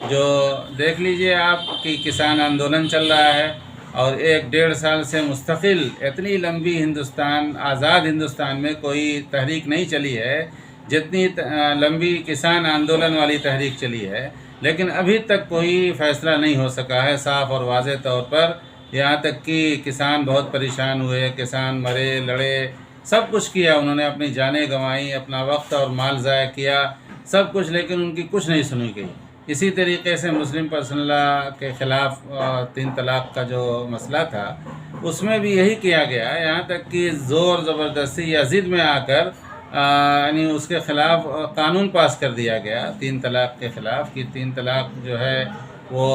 جو دیکھ لیجئے آپ کہ کسان آندولن چل رہا ہے اور 1-1.5 سال سے مستقل اتنی لمبی آزاد ہندوستان میں کوئی تحریک نہیں چلی ہے جتنی لمبی کسان آندولن والی تحریک چلی ہے، لیکن ابھی تک کوئی فیصلہ نہیں ہو سکا ہے صاف اور واضح طور پر، یہاں تک کہ کسان بہت پریشان ہوئے، کسان مرے لڑے، سب کچھ کیا، انہوں نے اپنی جانیں گنوائیں، اپنا وقت اور مال ضائع کیا، سب کچھ، لیکن ان کی کچھ نہیں سنی گئی۔ اسی طریقے سے مسلم پرسنل لا کے خلاف 3 طلاق کا جو مسئلہ تھا اس میں بھی یہی کیا گیا، یہاں تک کہ زور زبردستی یا ضد میں آ کر یعنی اس کے خلاف قانون پاس کر دیا گیا 3 طلاق کے خلاف، کہ 3 طلاق جو ہے وہ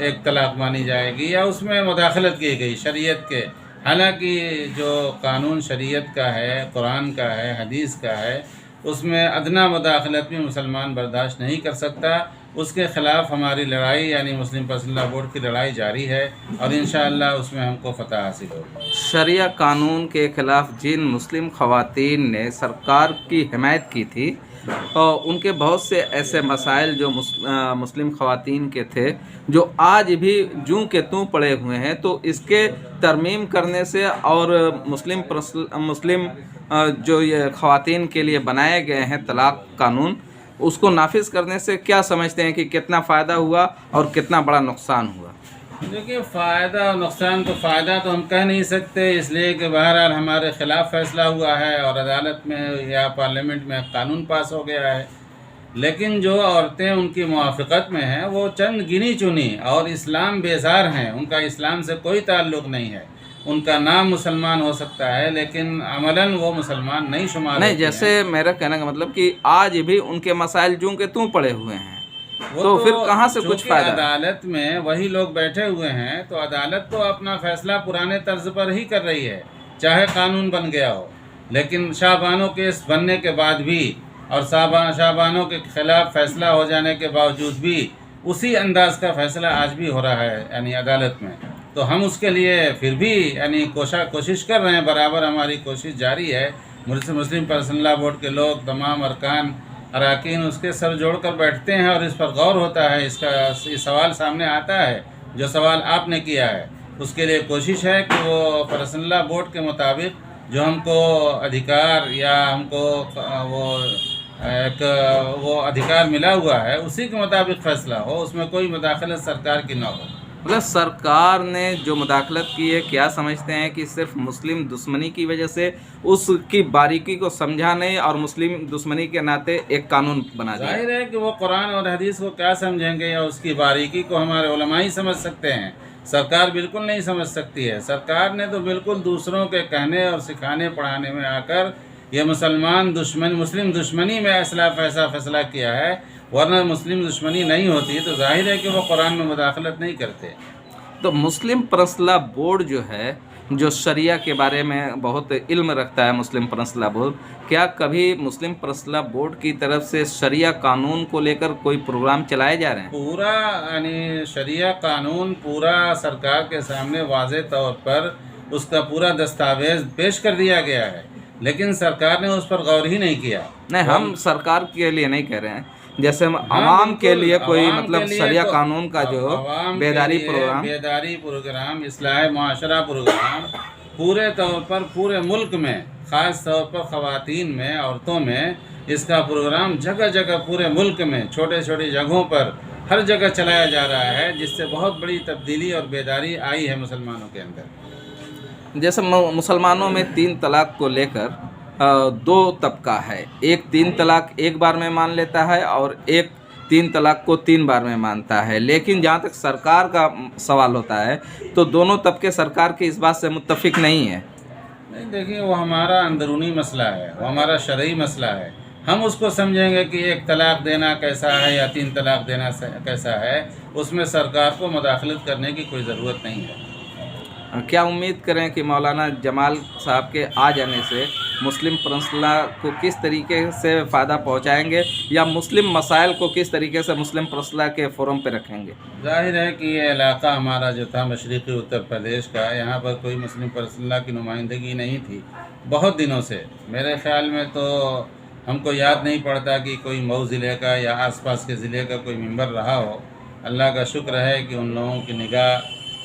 1 طلاق مانی جائے گی، یا اس میں مداخلت کی گئی شریعت کے، حالانکہ جو قانون شریعت کا ہے، قرآن کا ہے، حدیث کا ہے، اس میں ادنیٰ مداخلت بھی مسلمان برداشت نہیں کر سکتا۔ اس کے خلاف ہماری لڑائی یعنی مسلم پرسنل لا بورڈ کی لڑائی جاری ہے اور انشاءاللہ اس میں ہم کو فتح حاصل ہوگی۔ شریعہ قانون کے خلاف جن مسلم خواتین نے سرکار کی حمایت کی تھی، اور ان کے بہت سے ایسے مسائل جو مسلم خواتین کے تھے جو آج بھی جوں کے توں پڑے ہوئے ہیں، تو اس کے ترمیم کرنے سے اور مسلم جو یہ خواتین کے لیے بنائے گئے ہیں طلاق قانون، اس کو نافذ کرنے سے کیا سمجھتے ہیں کہ کتنا فائدہ ہوا اور کتنا بڑا نقصان ہوا؟ دیکھیے، فائدہ اور نقصان تو فائدہ تو ہم کہہ نہیں سکتے، اس لیے کہ بہرحال ہمارے خلاف فیصلہ ہوا ہے اور عدالت میں یا پارلیمنٹ میں قانون پاس ہو گیا ہے، لیکن جو عورتیں ان کی موافقت میں ہیں وہ چند گنی چنی اور اسلام بیزار ہیں، ان کا اسلام سے کوئی تعلق نہیں ہے، ان کا نام مسلمان ہو سکتا ہے لیکن عملاً وہ مسلمان نہیں شمار نہیں، ہوتی جیسے ہیں۔ میرا کہنے کا مطلب کہ آج بھی ان کے مسائل جوں کے توں پڑے ہوئے ہیں، وہ تو پھر کہاں سے کچھ چونکہ فائدہ؟ عدالت میں وہی لوگ بیٹھے ہوئے ہیں تو عدالت تو اپنا فیصلہ پرانے طرز پر ہی کر رہی ہے، چاہے قانون بن گیا ہو، لیکن شاہ بانو کیس بننے کے بعد بھی اور شاہ بانو کے خلاف فیصلہ ہو جانے کے باوجود بھی اسی انداز کا فیصلہ آج بھی ہو رہا ہے یعنی عدالت میں، تو ہم اس کے لیے پھر بھی یعنی کوشش کر رہے ہیں، برابر ہماری کوشش جاری ہے۔ مسلم پرسنل لا بورڈ کے لوگ، تمام اراکین اس کے سر جوڑ کر بیٹھتے ہیں اور اس پر غور ہوتا ہے، یہ سوال سامنے آتا ہے جو سوال آپ نے کیا ہے، اس کے لیے کوشش ہے کہ وہ پرسنل لا بورڈ کے مطابق جو ہم کو ادھیکار یا ہم کو وہ ادھیکار ملا ہوا ہے اسی کے مطابق فیصلہ ہو، اس میں کوئی مداخلت سرکار کی نہ ہو۔ مطلب سرکار نے جو مداخلت کی ہے، کیا سمجھتے ہیں کہ صرف مسلم دشمنی کی وجہ سے اس کی باریکی کو سمجھا نہیں اور مسلم دشمنی کے ناطے ایک قانون بنا دیا؟ ظاہر ہے کہ وہ قرآن اور حدیث کو کیا سمجھیں گے، یا اس کی باریکی کو ہمارے علماء ہی سمجھ سکتے ہیں، سرکار بالکل نہیں سمجھ سکتی ہے۔ سرکار نے تو بالکل دوسروں کے کہنے اور سکھانے پڑھانے میں آ کر یہ مسلم دشمنی میں ایسا فیصلہ کیا ہے، ورنہ مسلم دشمنی نہیں ہوتی تو ظاہر ہے کہ وہ قرآن میں مداخلت نہیں کرتے۔ تو مسلم پرسنل لا بورڈ جو ہے، جو شریعہ کے بارے میں بہت علم رکھتا ہے مسلم پرسنل لا بورڈ، کیا کبھی مسلم پرسنل لا بورڈ کی طرف سے شریعہ قانون کو لے کر کوئی پروگرام چلائے جا رہے ہیں؟ پورا یعنی شریعہ قانون پورا سرکار کے سامنے واضح طور پر اس کا پورا دستاویز پیش کر دیا گیا ہے، لیکن سرکار نے اس پر غور ہی نہیں کیا۔ نہیں، ہم سرکار کے لیے نہیں کہہ رہے ہیں، جیسے عوام کے لیے کوئی مطلب شریعہ قانون کا جو بیداری پروگرام، اصلاح معاشرہ پروگرام پورے طور پر پورے ملک میں، خاص طور پر خواتین میں، عورتوں میں اس کا پروگرام جگہ جگہ پورے ملک میں چھوٹے چھوٹی جگہوں پر ہر جگہ چلایا جا رہا ہے، جس سے بہت بڑی تبدیلی اور بیداری آئی ہے مسلمانوں کے اندر۔ جیسے مسلمانوں میں 3 طلاق کو لے کر 2 طبقہ ہے، ایک 3 طلاق ایک بار میں مان لیتا ہے اور ایک 3 طلاق کو 3 بار میں مانتا ہے، لیکن جہاں تک سرکار کا سوال ہوتا ہے تو دونوں طبقے سرکار کی اس بات سے متفق نہیں ہے۔ نہیں، دیکھیے، وہ ہمارا اندرونی مسئلہ ہے، وہ ہمارا شرعی مسئلہ ہے، ہم اس کو سمجھیں گے کہ 1 طلاق دینا کیسا ہے یا 3 طلاق دینا کیسا ہے، اس میں سرکار کو مداخلت کرنے کی کوئی ضرورت نہیں ہے۔ کیا امید کریں کہ مولانا جمال صاحب کے آ جانے سے مسلم پرسنل لا کو کس طریقے سے فائدہ پہنچائیں گے، یا مسلم مسائل کو کس طریقے سے مسلم پرسنل لا کے فورم پہ رکھیں گے؟ ظاہر ہے کہ یہ علاقہ ہمارا جو تھا مشرقی اتر پردیش کا، یہاں پر کوئی مسلم پرسنل لا کی نمائندگی نہیں تھی بہت دنوں سے، میرے خیال میں تو ہم کو یاد نہیں پڑتا کہ کوئی مئو ضلع کا یا آس پاس کے ضلع کا کوئی ممبر رہا ہو، اللہ کا شکر ہے کہ ان لوگوں کی نگاہ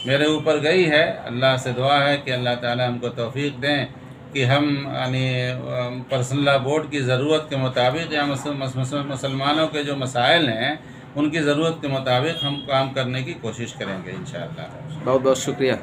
میرے اوپر گئی ہے. اللہ سے دعا ہے کہ اللہ تعالیٰ ہم کو توفیق دیں کہ ہم یعنی پرسنل لا بورڈ کی ضرورت کے مطابق یا مسلمانوں کے جو مسائل ہیں ان کی ضرورت کے مطابق ہم کام کرنے کی کوشش کریں گے انشاءاللہ. بہت بہت شکریہ.